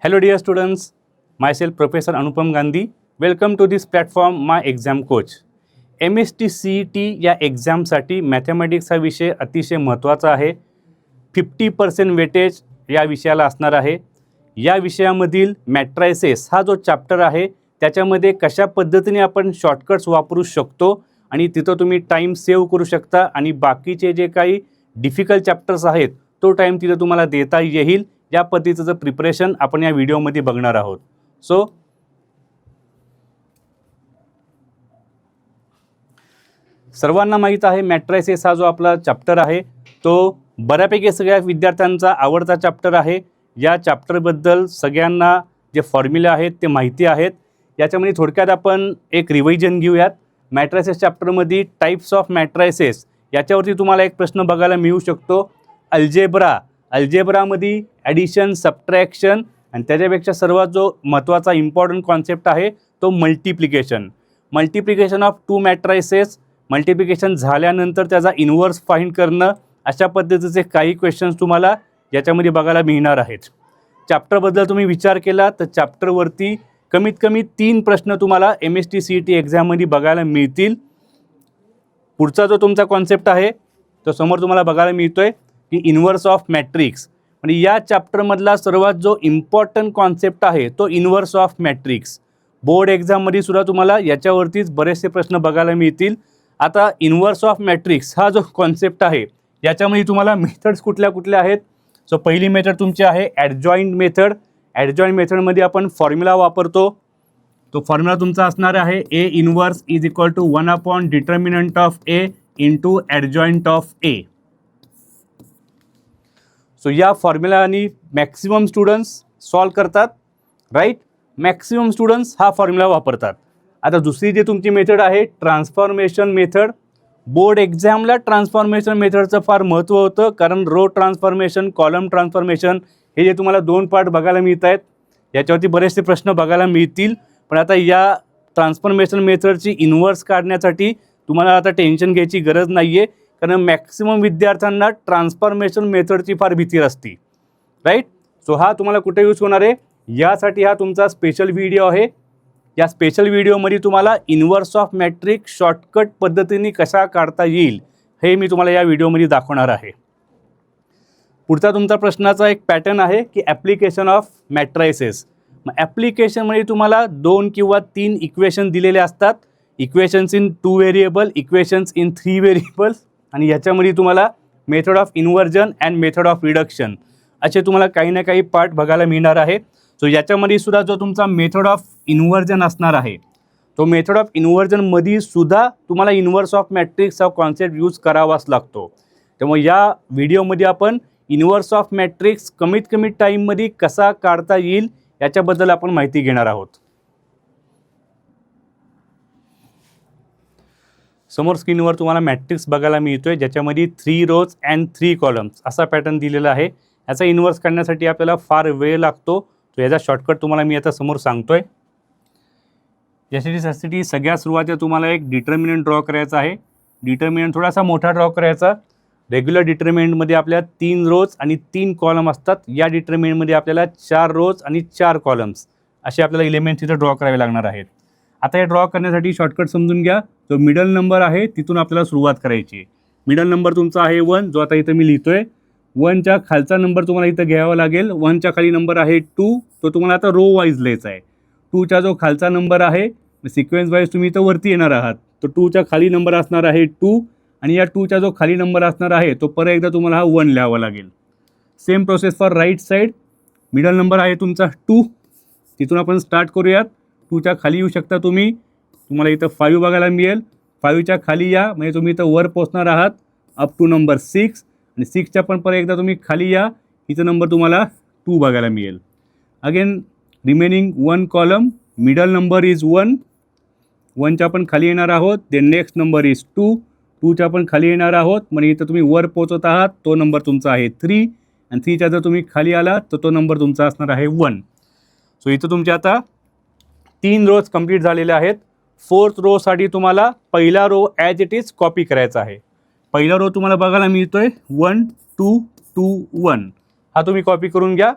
Hello dear students, myself Professor Anupam Gandhi. Welcome to this platform My Exam Coach. MST CET या एक्झामसाठी mathematics हा विषय अतिशय महत्त्वाचा आहे. 50% वेटेज या विषयाला असणार आहे. या विषयामधील मॅट्रायसेस हा जो चॅप्टर आहे त्याच्यामध्ये कशा पद्धतीने आपण शॉर्टकट्स वापरू शकतो आणि तिथं तुम्ही टाईम सेव्ह करू शकता आणि बाकीचे जे काही डिफिकल्ट चॅप्टर्स आहेत तो टाईम तिथं तुम्हाला देता येईल. या पद्धतीचं प्रिपरेशन आपण या व्हिडिओमध्ये बघणार आहोत. सो सर्वांना माहीत आहे मॅट्रायसेस हा जो आपला चॅप्टर आहे तो बऱ्यापैकी सगळ्या विद्यार्थ्यांचा आवडता चॅप्टर आहे. या चॅप्टरबद्दल सगळ्यांना जे फॉर्म्युला आहेत ते माहिती आहेत. याच्यामध्ये थोडक्यात आपण एक रिव्हिजन घेऊयात. मॅट्रायसेस चॅप्टरमध्ये टाईप्स ऑफ मॅट्रायसेस याच्यावरती तुम्हाला एक प्रश्न बघायला मिळू शकतो. अल्जेब्रामध्ये ॲडिशन, सबट्रॅक्शन आणि त्याच्यापेक्षा सर्वात जो महत्त्वाचा इम्पॉर्टंट कॉन्सेप्ट आहे तो multiplication of two matrices. Multiplication झाल्यानंतर त्याचा इन्व्हर्स फाइंड करणं, अशा पद्धतीचे काही क्वेश्चन्स तुम्हाला याच्यामध्ये बघायला मिळणार आहेत. चॅप्टरबद्दल तुम्ही विचार केला तर चॅप्टरवरती कमीत कमी 3 प्रश्न तुम्हाला MST CET एक्झाममध्ये बघायला मिळतील. पुढचा जो तुमचा कॉन्सेप्ट आहे तो समोर तुम्हाला बघायला मिळतोय की इन्व्हर्स ऑफ मॅट्रिक्स. म्हणजे या चॅप्टरमधला सर्वात जो इम्पॉर्टंट कॉन्सेप्ट आहे तो इन्व्हर्स ऑफ मॅट्रिक्स. बोर्ड एक्झाममध्ये सुद्धा तुम्हाला याच्यावरतीच बरेचसे प्रश्न बघायला मिळतील. आता इन्व्हर्स ऑफ मॅट्रिक्स हा जो कॉन्सेप्ट आहे याच्यामध्ये तुम्हाला मेथड्स कुठल्या कुठल्या आहेत. सो पहिली मेथड तुमची आहे ॲडजॉईंट मेथड. ॲडजॉईंट मेथडमध्ये आपण फॉर्म्युला वापरतो. तो फॉर्म्युला तुमचा असणार आहे A inverse is equal to 1 determinant of A into adjoint of A. So या फॉर्म्युलानी मॅक्सिमम स्टुडंट्स सॉल्व करतात, राईट. मॅक्सिमम स्टुडंट्स हा फॉर्म्युला वापरतात. आता दुसरी जी तुमची मेथड आहे ट्रान्सफॉर्मेशन मेथड. बोर्ड एक्झामला ट्रान्सफॉर्मेशन मेथडचं फार महत्त्व होतं, कारण रो ट्रान्सफॉर्मेशन, कॉलम ट्रान्सफॉर्मेशन हे जे तुम्हाला 2 पार्ट बघायला मिळत आहेत याच्यावरती बरेचसे प्रश्न बघायला मिळतील. पण आता या ट्रान्सफॉर्मेशन मेथडची इन्व्हर्स काढण्यासाठी तुम्हाला आता टेन्शन घ्यायची गरज नाही आहे, कारण मॅक्सिमम विद्यार्थ्यांना ट्रान्सफॉर्मेशन मेथडची फार भीती असते, राईट. सो हा तुम्हाला कुठे यूज होणार आहे, यासाठी हा तुमचा स्पेशल व्हिडिओ आहे. या स्पेशल व्हिडिओमध्ये तुम्हाला इन्व्हर्स ऑफ मॅट्रिक्स शॉर्टकट पद्धतीने कसा काढता येईल हे मी तुम्हाला या व्हिडिओमध्ये दाखवणार आहे. पुढचा तुमचा प्रश्नाचा एक पॅटर्न आहे की ॲप्लिकेशन ऑफ मॅट्रायसेस. मग ॲप्लिकेशनमध्ये तुम्हाला 2 किंवा 3 इक्वेशन दिलेले असतात. Equations in 2 variable, equations in 3 variables आणि ह्याच्यामध्ये तुम्हाला method of inversion and method of reduction असे तुम्हाला काही ना काही पार्ट बघायला मिळणार आहे. सो याच्यामध्ये सुद्धा जो तुमचा मेथड ऑफ इन्व्हर्जन असणार आहे तो मेथड ऑफ इन्व्हर्जनमध्ये सुद्धा तुम्हाला इन्व्हर्स ऑफ मॅट्रिक्स हा कॉन्सेप्ट यूज करावाच लागतो. त्यामुळे या व्हिडिओमध्ये आपण इन्व्हर्स ऑफ मॅट्रिक्स कमीत कमी टाईममध्ये कसा काढता येईल याच्याबद्दल आपण माहिती घेणार आहोत. समोर स्क्रीनवर तुम्हाला मॅट्रिक्स बघायला मिळतोय ज्याच्यामध्ये 3 रोज अँड 3 कॉलम्स असा पॅटर्न दिलेला आहे. याचा इन्व्हर्स काढण्यासाठी आपल्याला फार वेळ लागतो. तो याचा शॉर्टकट तुम्हाला मी आता समोर सांगतोय. यासाठी सगळ्यात सुरुवातीला तुम्हाला एक डिटर्मिनंट ड्रॉ करायचा आहे. डिटर्मिनंट थोडासा मोठा ड्रॉ करायचा. रेग्युलर डिटर्मिनंटमध्ये आपल्या 3 रोज आणि 3 कॉलम असतात. या डिटर्मिनंटमध्ये आपल्याला 4 रोज आणि 4 कॉलम्स असे आपल्याला एलिमेंट्स तिथं ड्रॉ करावे लागणार आहेत. आता हे ड्रॉ करण्यासाठी शॉर्टकट समजून घ्या. जो मिडल नंबर आहे तिथून आपल्याला सुरुवात करायची. मिडल नंबर तुमचा आहे 1, जो आता इथं मी लिहितोय. 1च्या खालचा नंबर तुम्हाला इथं घ्यावा लागेल. 1च्या खाली नंबर आहे 2, तो तुम्हाला आता रो वाईज लिहायचा आहे. 2चा जो खालचा नंबर आहे सिक्वेन्स वाईज तुम्ही इथं वरती येणार आहात, तो 2च्या खाली नंबर असणार आहे 2 आणि या 2चा जो खाली नंबर असणार आहे तो परत एकदा तुम्हाला हा 1 लिहावा लागेल. Same process for right side. Middle number आहे तुमचा 2, तिथून आपण स्टार्ट करूयात. 2च्या खाली येऊ शकता तुम्ही. तुम्हाला इथं 5 बघायला मिळेल. 5च्या खाली या म्हणजे तुम्ही इथं वर पोहोचणार आहात अप टू नंबर 6 आणि 6च्या पण परत एकदा तुम्ही खाली या. इथं नंबर तुम्हाला 2 बघायला मिळेल. Again remaining 1 column, middle number is 1. 1च्या पण खाली येणार आहोत. Then next number is 2. 2च्या पण खाली येणार आहोत. म्हणजे इथं तुम्ही वर पोहोचत आहात. तो नंबर तुमचा आहे 3 आणि 3च्या जर तुम्ही खाली आलात तर तो नंबर तुमचा असणार आहे 1. सो इथं तुमचे आता 3 रोज कंप्लीट झालेले आहेत. 4th रोसाठी तुम्हाला पहिला row as it is copy करायचा आहे. पहिला रो तुम्हाला बघायला मिळतोय 1 2 2 1. हा तुम्ही कॉपी करून घ्या.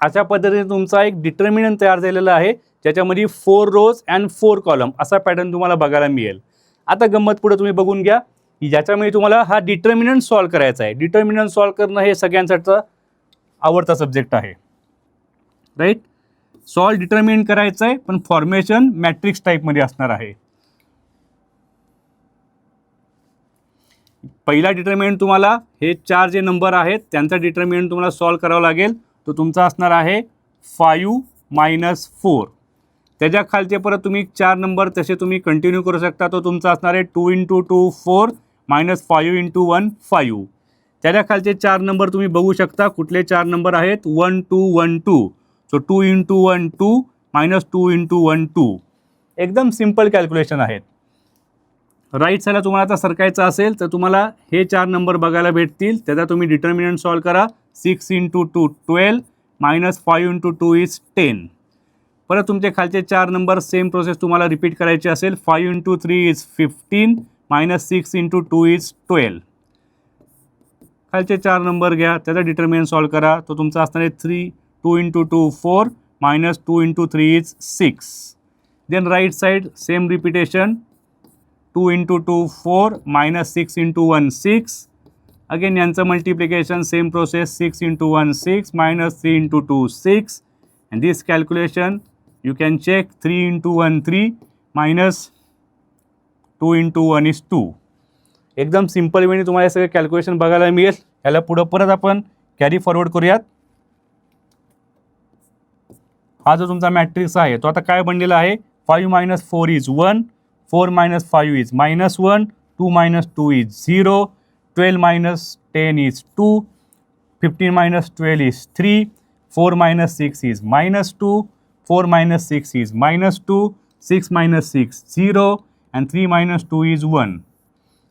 अशा पद्धतीने तुमचा एक डिटर्मिनंट तयार झालेला आहे, ज्याच्यामध्ये 4 रोज अँड 4 कॉलम असा पॅटर्न तुम्हाला बघायला मिळेल. आता गंमत पुढे तुम्ही बघून घ्या की ज्याच्यामध्ये तुम्हाला हा डिटर्मिनंट सॉल्व्ह करायचा आहे. डिटर्मिनंट सॉल्व्ह करणं हे सगळ्यांचा आवडता सब्जेक्ट आहे, राईट. सॉल्व्ह डिटर्मिनंट करायचं आहे, पण फॉर्मेशन मॅट्रिक्स टाईपमध्ये असणार आहे. पहिला डिटर्मिनंट तुम्हाला हे 4 जे नंबर आहेत त्यांचा डिटर्मिनंट तुम्हाला सॉल्व्ह करावा लागेल. तो तुमचा असणार आहे 5 - 4. त्याच्या खालचे परत तुम्ही 4 नंबर तसे तुम्ही कंटिन्यू करू शकता. तो तुमचा असणार आहे 2 × 2 4 - 5 × 1 5. त्याच्या खालचे 4 नंबर तुम्ही बघू शकता. कुठले 4 नंबर आहेत? 1 2 1 2. सो 2 × 1 2 - 2 × 1 2. एकदम सिम्पल कॅल्क्युलेशन आहेत. राईट साईडला तुम्हाला आता सरकायचं असेल तर तुम्हाला हे 4 नंबर बघायला भेटतील. त्याचा तुम्ही डिटर्मिनंट सॉल्व्ह करा. 6 × 2 12 - 5 × 2 इज 10. परत तुमचे खालचे 4 नंबर सेम प्रोसेस तुम्हाला रिपीट करायची असेल. 5 × 3 इज 15 - 6 × 2 इज 12. खालचे 4 नंबर घ्या, त्याचा डिटर्मिनंट सॉल्व्ह करा. तो तुमचा असणार आहे 2 × 2 4 - 2 × 3 is 6. Then right side same repetition. 2 × 2 4 - 6 × 1 6. अगेन यांचं multiplication same process. 6 × 1 6 - 3 × 2 6. and this calculation you can check. 3 × 1 3 - 2 × 1 is 2. एकदम सिंपल वेळी तुम्हाला हे सगळे कॅल्क्युलेशन बघायला मिळेल. याला पुढं परत आपण कॅरी फॉरवर्ड करूयात. हा जो तुमचा मॅट्रिक्स आहे तो आता काय बनलेला आहे? 5 - 4 is 1, 4 - 5 is -1, 2 - 2 is 0, 12 - 10 is 2, 15 - 12 is 3, 4 - 6 is -2, 4 - 6 is -2, 6 - 6 0 and 3 - 2 is 1.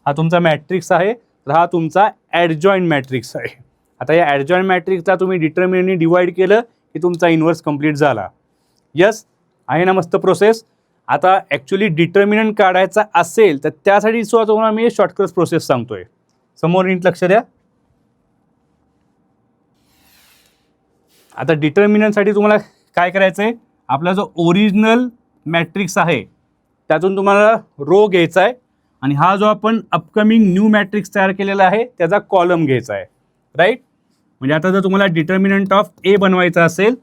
हा तुमचा मॅट्रिक्स आहे. तर हा तुमचा ॲडजॉईंट मॅट्रिक्स आहे. आता या ॲडजॉईंट मॅट्रिक्सचा तुम्ही डिटर्मिनंटनी डिवाइड केलं की तुमचा इन्व्हर्स कंप्लीट झाला. यस, आहे ना मस्त प्रोसेस. आता ॲक्च्युली डिटर्मिनंट काढायचा असेल तर त्यासाठी सुद्धा तुम्हाला मी शॉर्टकट प्रोसेस सांगतोय. समोर नीट लक्ष द्या. आता डिटर्मिनंटसाठी तुम्हाला काय करायचं आहे? आपला जो ओरिजिनल मॅट्रिक्स आहे त्यातून तुम्हाला रो घ्यायचा आहे आणि हा जो आपण अपकमिंग न्यू मॅट्रिक्स तयार केलेला आहे त्याचा कॉलम घ्यायचा आहे, राईट. म्हणजे आता जर तुम्हाला डिटर्मिनंट ऑफ ए बनवायचा असेल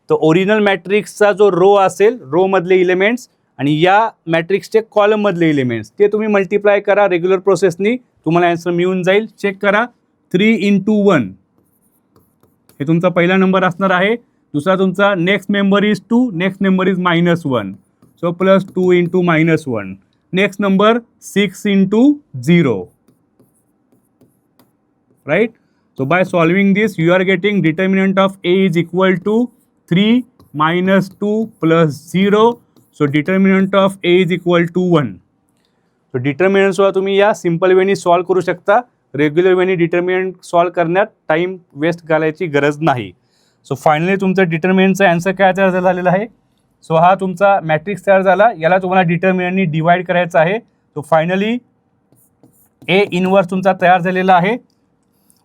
तर ओरिजिनल मॅट्रिक्सचा जो रो असेल, रोमधले इलिमेंट्स आणि या मॅट्रिक्सचे कॉलममधले इलिमेंट्स ते तुम्ही मल्टिप्लाय करा रेग्युलर प्रोसेसनी. तुम्हाला ॲन्सर मिळून जाईल. चेक करा. 3 × 1 हे तुमचा पहिला नंबर असणार आहे. दुसरा तुमचा next member is 2, next member is -1. So +2 × -1. Next number 6 × 0. Right. So by solving this you are getting determinant of A is equal to 3 - 2 + 0. So determinant of A is equal to 1. So determinant सुद्धा तुम्ही या simple वेनी solve करू शकता. Regular वेनी determinant solve करण्यात time waste घालायची गरज नाही. So finally तुमचं डिटर्मिनंटचा आन्सर काय तयार झालेला आहे? सो हा तुमचा मॅट्रिक्स तयार झाला. याला तुम्हाला डिटर्मिनंटनी डिवाइड करायचं आहे. सो फायनली ए इनवर्स तुमचा तयार झालेला आहे.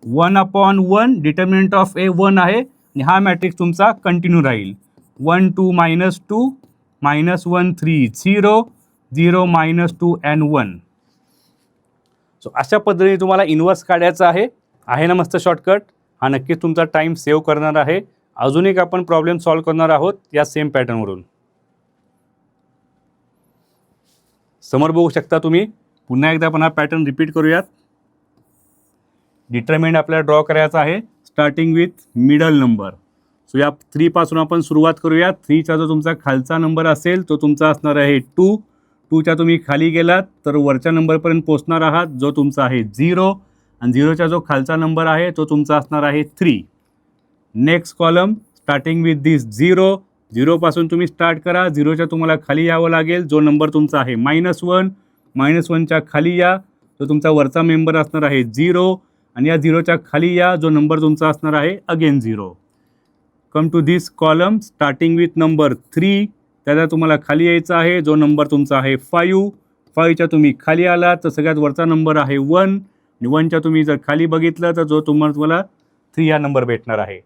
1/1 डिटर्मिनंट ऑफ ए 1 आहे आणि हा मॅट्रिक्स तुमचा कंटिन्यू राहील. 1 2 -2 -1 3 0 0 -2 and 1. सो अशा पद्धतीने तुम्हाला इन्व्हर्स काढायचं आहे ना मस्त शॉर्टकट. हा नक्कीच तुमचा टाईम सेव्ह करणार आहे. अजून एक आपण प्रॉब्लेम सॉल्व्ह करणार आहोत या सेम पॅटर्नवरून. समोर बघू शकता तुम्ही. पुन्हा एकदा आपण हा पॅटर्न रिपीट करूयात. डिटर्मिनंट आपल्याला ड्रॉ करायचा आहे starting with middle number. So या 3 पासून आपण सुरुवात करूया. 3चा जो तुमचा खालचा नंबर असेल तो तुमचा असणार आहे 2. 2च्या तुम्ही खाली गेलात तर वरच्या नंबरपर्यंत पोहोचणार आहात जो तुमचा आहे 0 आणि 0चा जो खालचा नंबर आहे तो तुमचा असणार आहे 3. नेक्स्ट कॉलम स्टार्टिंग विथ दिस 0. 0 पासून तुम्ही स्टार्ट करा. 0च्या तुम्हाला खाली यावं लागेल जो नंबर तुमचा आहे -1. -1च्या खाली या जो तुमचा वरचा मेंबर असणार आहे 0 आणि या 0च्या खाली या जो नंबर तुमचा असणार आहे again 0. Come to this column starting with number 3. त्याला तुम्हाला खाली यायचं आहे जो नंबर तुमचा आहे 5. 5च्या तुम्ही खाली आलात तर सगळ्यात वरचा नंबर आहे 1 आणि 1च्या तुम्ही जर खाली बघितलं तर जो तुम्हाला 3 हा नंबर भेटणार आहे.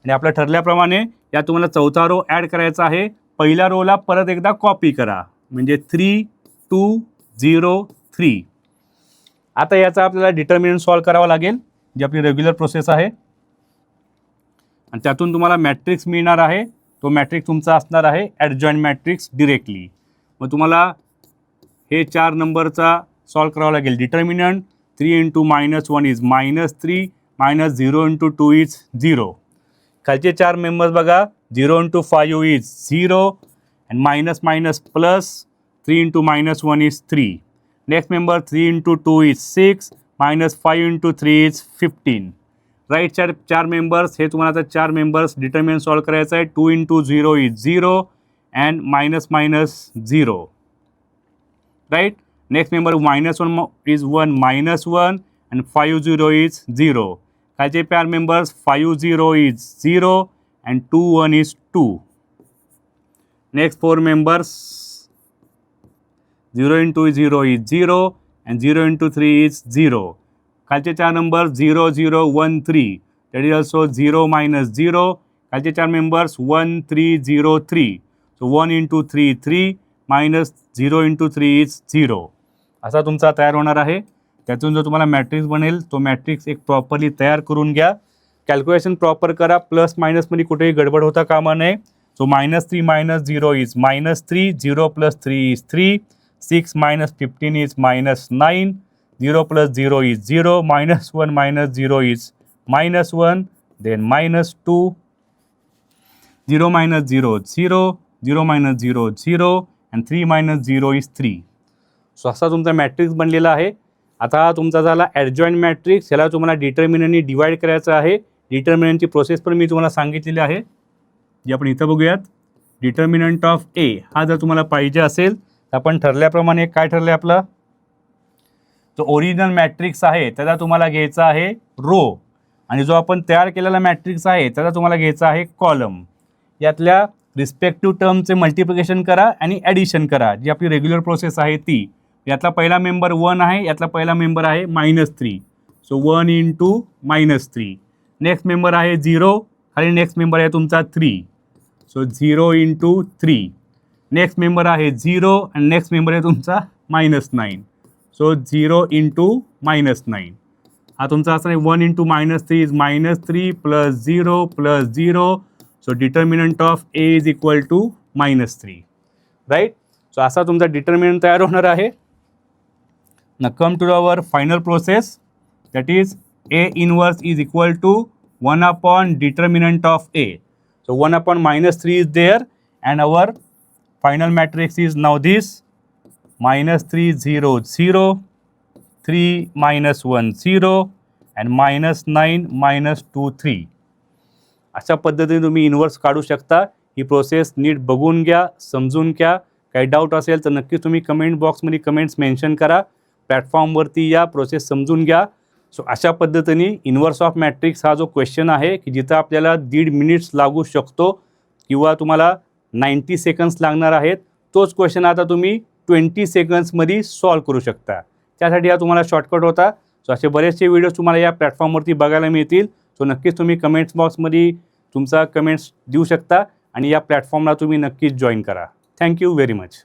आणि आपलं ठरल्याप्रमाणे या तुम्हाला चौथा रो ॲड करायचा आहे. पहिल्या रोला परत एकदा कॉपी करा, म्हणजे 3 2 0 3. आता याचा आपल्याला डिटर्मिनंट सॉल्व करावा लागेल, जी आपली रेग्युलर प्रोसेस आहे. आणि त्यातून तुम्हाला मॅट्रिक्स मिळणार आहे. तो मॅट्रिक्स तुमचा असणार आहे ॲडजॉईंट मॅट्रिक्स डिरेक्टली. मग तुम्हाला हे 4 नंबरचा सॉल्व करावा लागेल. Determinant 3 × -1 is -3 -0 × 2 is 0. खालचे 4 मेंबर्स बघा. 0 × 5 is 0 and minus plus 3 × -1 is 3. Next member 3 × 2 is 6 -5 × 3 is 15. Right 4 members हे तुम्हाला आता 4 मेंबर्स डिटर्मिनंट सॉल्व करायचं आहे. 2 × 0 is 0 and -0. Right. Next member -1 is 1 -1 and 5 0 is 0. खालचे 4 members 5 0 is 0 and 2 1 is 2. Next 4 members 0 × 0 is 0 and 0 × 3 is 0. खालचे 4 numbers 0 0 1 3, that is also 0 -0. खालचे 4 members 1 3 0 3, so 1 × 3 3 -0 × 3 is 0. असा तुमचा तयार होणार आहे. त्यातून जो तुम्हाला मॅट्रिक्स बनेल तो मॅट्रिक्स एक प्रॉपरली तयार करून घ्या. कॅल्क्युलेशन प्रॉपर करा. प्लस मायनसमध्ये कुठेही गडबड होता कामा नये. So -3 -0 is -3, 0 + 3 is 3, 6 - 15 is -9, 0 + 0 is 0, -1 - 0 is -1, then -2, 0 - 0 0, 0 - 0 0 and 3 - 0 is 3. So असा तुमचा मॅट्रिक्स बनलेला आहे. आता हा तुमचा झाला ॲडजॉईंट मॅट्रिक्स. ह्याला तुम्हाला डिटर्मिनंटनी डिवाईड करायचं आहे. डिटर्मिनंटची प्रोसेस पण मी तुम्हाला सांगितलेली आहे, जी आपण इथं बघूयात. डिटर्मिनंट ऑफ ए हा जर तुम्हाला पाहिजे असेल तर आपण ठरल्याप्रमाणे काय ठरलं आपलं, तो ओरिजिनल मॅट्रिक्स आहे त्याचा तुम्हाला घ्यायचा आहे रो, आणि जो आपण तयार केलेला मॅट्रिक्स आहे त्याचा तुम्हाला घ्यायचा आहे कॉलम. यातल्या रिस्पेक्टिव्ह टर्मचे मल्टिप्लिकेशन करा आणि ॲडिशन करा, जी आपली रेग्युलर प्रोसेस आहे ती. यातला पहिला मेंबर 1 आहे, यातला पहिला मेंबर आहे -3, सो 1 × -3. नेक्स्ट मेंबर आहे 0, खाली नेक्स्ट मेंबर आहे तुमचा 3, सो 0 × 3. नेक्स्ट मेंबर आहे 0 आणि नेक्स्ट मेंबर आहे तुमचा -9, सो 0 × -9. हा तुमचा असं 1 × -3 is -3 + 0 + 0, so determinant of A is equal to -3. Right. So असा तुमचा डिटर्मिनंट तयार होणार आहे. Now come to our final process, that is A inverse is equal to 1 upon determinant of A. So 1 upon -3 is there and our final matrix is now this: -3 0 0, 3 -1 0 and -9 -2 3. अशा पद्धतीने तुम्ही inverse काढू शकता. ही process नीट बघून घ्या, समजून घ्या. काही डाऊट असेल तर नक्की तुम्ही कमेंट बॉक्समध्ये कमेंट्स मेन्शन करा. प्लॅटफॉर्मवरती या, प्रोसेस समजून घ्या. सो अशा पद्धतीने इन्व्हर्स ऑफ मॅट्रिक्स हा जो क्वेश्चन आहे की जिथं आपल्याला 1.5 मिनिट्स लागू शकतो किंवा तुम्हाला 90 सेकंड्स लागणार आहेत, तोच क्वेश्चन आता तुम्ही 20 सेकंड्समध्ये सॉल्व करू शकता. त्यासाठी हा तुम्हाला शॉर्टकट होता. सो असे बरेचसे व्हिडिओज तुम्हाला या प्लॅटफॉर्मवरती बघायला मिळतील. सो नक्कीच तुम्ही कमेंट्स बॉक्समध्ये तुमचा कमेंट्स देऊ शकता आणि या प्लॅटफॉर्मला तुम्ही नक्कीच जॉईन करा. Thank you very much.